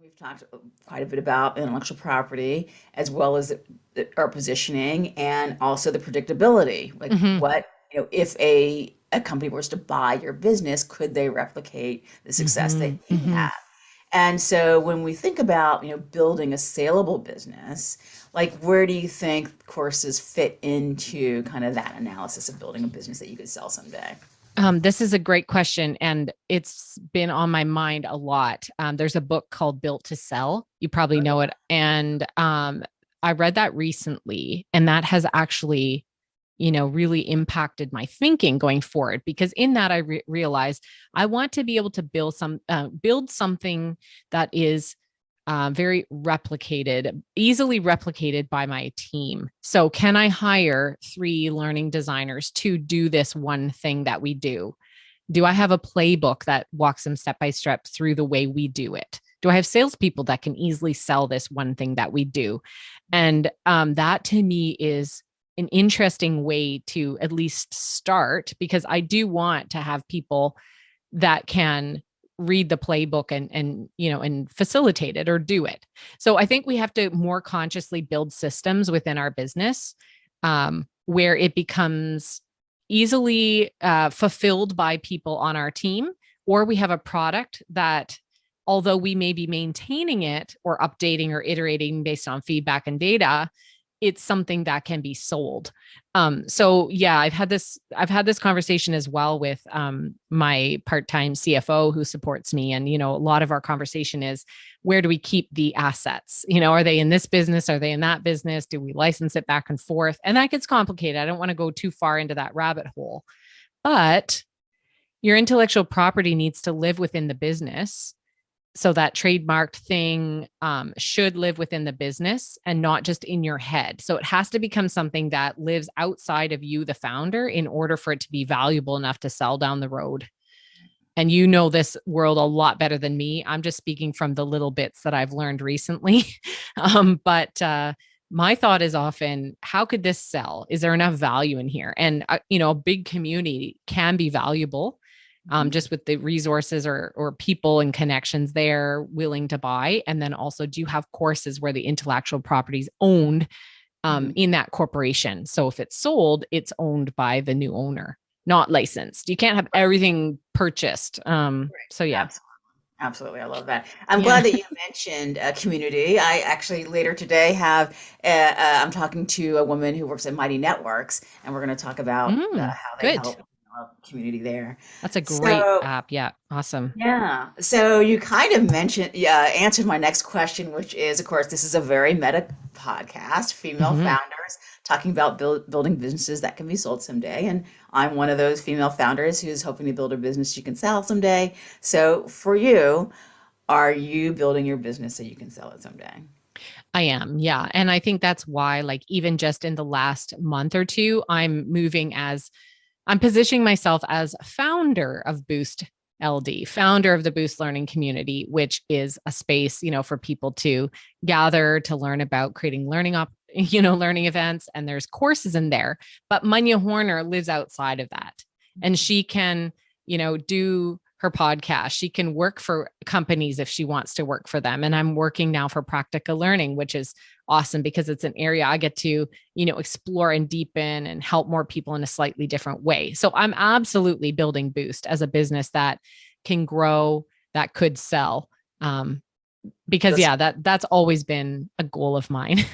We've talked quite a bit about intellectual property as well as our positioning and also the predictability. Like Hmm. what, if a company was to buy your business, could they replicate the success that Hmm. you Hmm. have? And so when we think about, building a saleable business, like where do you think courses fit into kind of that analysis of building a business that you could sell someday? This is a great question, and it's been on my mind a lot. There's a book called Built to Sell. You probably Oh know yeah. it. And I read that recently, and that has actually, really impacted my thinking going forward. Because in that, I realized I want to be able to build something that is very replicated, easily replicated by my team. So, can I hire three learning designers to do this one thing that we do? Do I have a playbook that walks them step by step through the way we do it? Do I have salespeople that can easily sell this one thing that we do? And that to me is an interesting way to at least start, because I do want to have people that can read the playbook and facilitate it or do it. So I think we have to more consciously build systems within our business, where it becomes easily fulfilled by people on our team, or we have a product that, although we may be maintaining it or updating or iterating based on feedback and data, it's something that can be sold. So yeah, I've had this conversation as well with my part-time CFO who supports me. And, a lot of our conversation is, where do we keep the assets? Are they in this business? Are they in that business? Do we license it back and forth? And that gets complicated. I don't want to go too far into that rabbit hole, but your intellectual property needs to live within the business. So that trademarked thing should live within the business and not just in your head. So it has to become something that lives outside of you, the founder, in order for it to be valuable enough to sell down the road. And you know this world a lot better than me. I'm just speaking from the little bits that I've learned recently. But my thought is often, how could this sell? Is there enough value in here? And, a big community can be valuable, Mhm. just with the resources or people and connections they're willing to buy. And then also, do you have courses where the intellectual property is owned Mhm. in that corporation? So if it's sold, it's owned by the new owner, not licensed. You can't have everything purchased. So yeah, Absolutely. Absolutely. I love that. I'm yeah. glad that you mentioned community. I actually later today I'm talking to a woman who works at Mighty Networks, and we're going to talk about how they Good. help community there. That's a great So, app. Yeah, awesome. yeah. So you kind of mentioned, yeah, answered my next question, which is, of course, this is a very meta podcast, female Hmm. founders talking about building businesses that can be sold someday. And I'm one of those female founders who's hoping to build a business you can sell someday. So for you, are you building your business so you can sell it someday? I am, yeah. And I think that's why, like, even just in the last month or two, I'm positioning myself as founder of Boost LD, founder of the Boost Learning Community, which is a space, for people to gather to learn about creating learning events. And there's courses in there. But Manja Horner lives outside of that. And she can, do her podcast. She can work for companies if she wants to work for them. And I'm working now for Practica Learning, which is awesome because it's an area I get to, explore and deepen and help more people in a slightly different way. So I'm absolutely building Boost as a business that can grow, that could sell. Because That's yeah, that's always been a goal of mine.